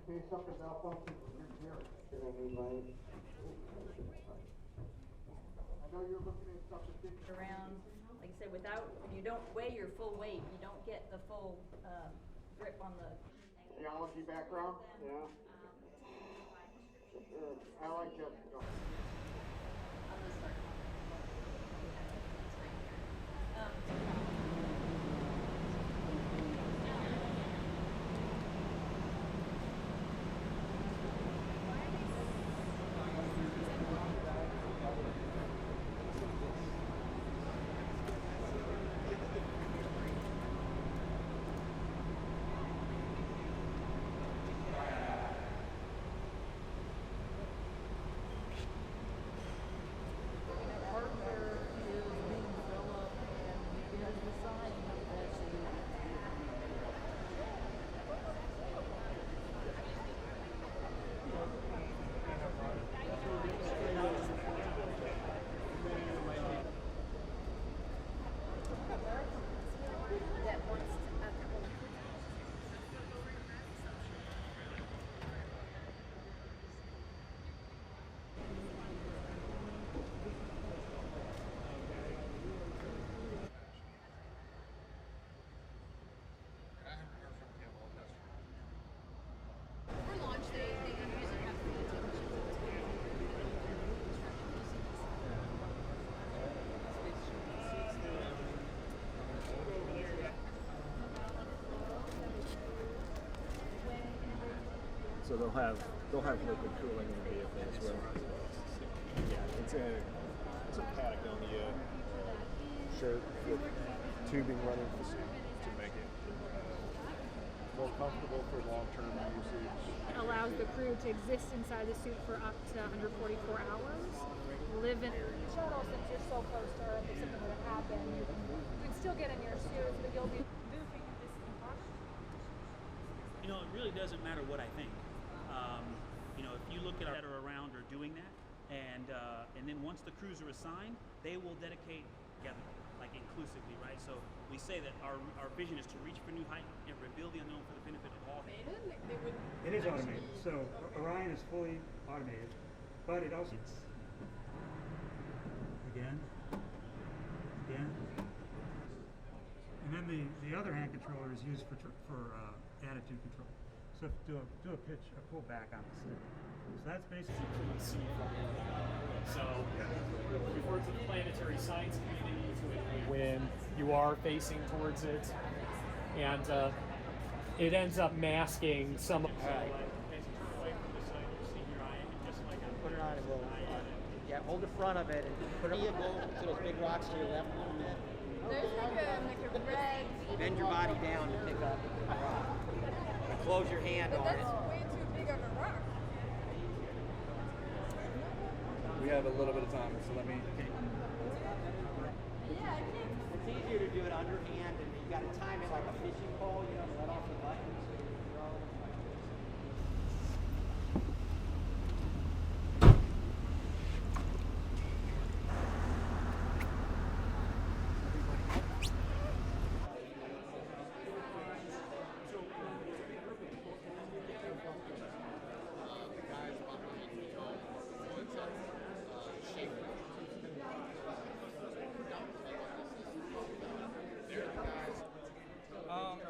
face up and malfunction from your parents. I know you're looking at stuff that didn't around, like I said, without, if you don't weigh your full weight, you don't get the full grip on the geology background. Yeah. I like Jessica. So they'll have liquid cooling in the vehicle as well. Yeah, it's a Patagonia shirt with tubing running for to make it more comfortable for long-term usage. It allows the crew to exist inside the suit for up to 144 hours. Live in shuttle, since you're so close to Earth, if something were to happen, you can still get in your suit, but you'll be moving this combustion. You know, it really doesn't matter what I think. You know, if you look at that are around or doing that, and then once the crews are assigned, they will dedicate together, like inclusively, right? So we say that our vision is to reach for new height and reveal the unknown for the benefit of all. It is automated. So Orion is fully automated, but it also again, and then the other hand controller is used for attitude control. So do a pitch, a pull back on the stick. So that's basically So refer to the planetary science community when you are facing towards it, and it ends up masking some. Put it on and roll. Yeah, hold the front of it and put it. Go to those big rocks to your left a little bit. There's like a red. Bend your body down to pick up a rock. And close your hand on it. That's way too big of a rock. We have a little bit of time, so let me. Yeah, I think. It's easier to do it underhand, and you got to time it like a fishing pole. You know, let off the button so you can throw.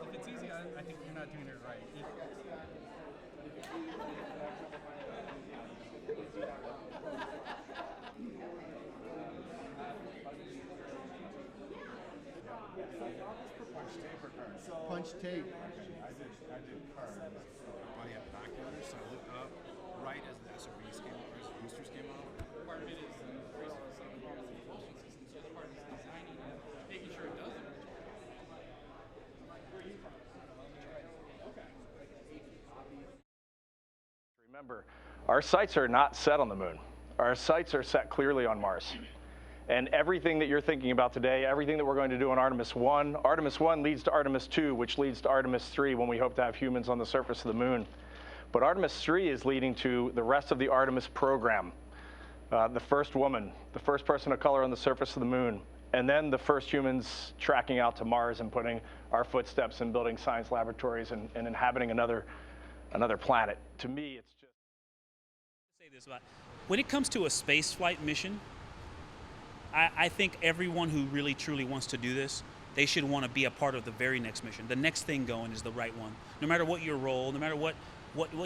If it's easy, I think you're not doing it right. Punch tape. I did cards. Buddy had binoculars, so I looked up right as the SRBs came out, as the boosters came out. Part of it is increasing some performance of the propulsion system. So the part is designing and making sure it does it. Remember, our sights are not set on the moon. Our sights are set clearly on Mars. And everything that you're thinking about today, everything that we're going to do on Artemis 1 leads to Artemis 2, which leads to Artemis 3 when we hope to have humans on the surface of the moon. But Artemis 3 is leading to the rest of the Artemis program. The first woman, the first person of color on the surface of the moon, and then the first humans tracking out to Mars and putting our footsteps in building science laboratories and inhabiting another another planet. To me, it's just. Say this about when it comes to a space flight mission, I think everyone who really truly wants to do this, they should want to be a part of the very next mission. The next thing going is the right one. No matter what your role, no matter what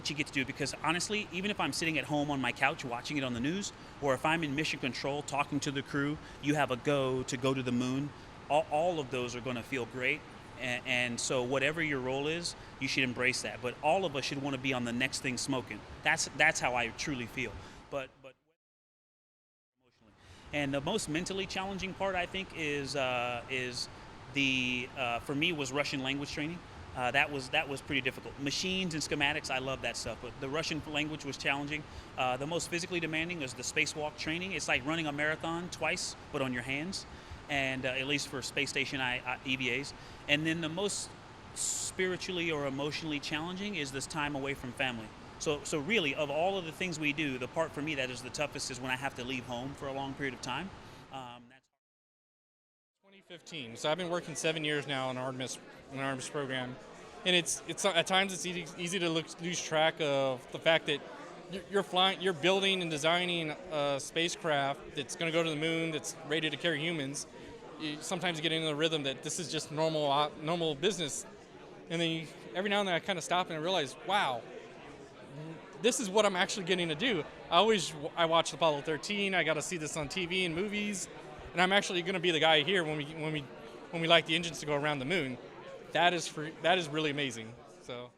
you get to do, because honestly, even if I'm sitting at home on my couch watching it on the news, or if I'm in mission control talking to the crew, you have a go to the moon, all of those are going to feel great. And so whatever your role is, you should embrace that. But all of us should want to be on the next thing smoking. That's how I truly feel. But emotionally. And the most mentally challenging part, I think, is for me was Russian language training. That was pretty difficult. Machines and schematics, I love that stuff, but the Russian language was challenging. The most physically demanding is the spacewalk training. It's like running a marathon twice, but on your hands, and at least for space station EVAs. And then the most spiritually or emotionally challenging is this time away from family. So really, of all of the things we do, the part for me that is the toughest is when I have to leave home for a long period of time. That's 2015. So I've been working 7 years now on Artemis program, and it's at times it's easy to lose track of the fact that you're building and designing a spacecraft that's going to go to the moon, that's ready to carry humans. Sometimes you get into the rhythm that this is just normal business, and then every now and then I kind of stop and I realize, wow, this is what I'm actually getting to do. I watched Apollo 13. I got to see this on TV and movies, and I'm actually going to be the guy here when we light the engines to go around the moon. That is really amazing. So.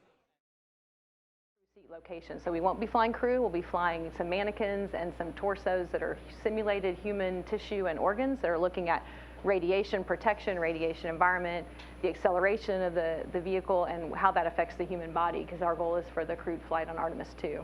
Location. So we won't be flying crew, we'll be flying some mannequins and some torsos that are simulated human tissue and organs that are looking at radiation protection, radiation environment, the acceleration of the vehicle, and how that affects the human body, because our goal is for the crewed flight on Artemis II.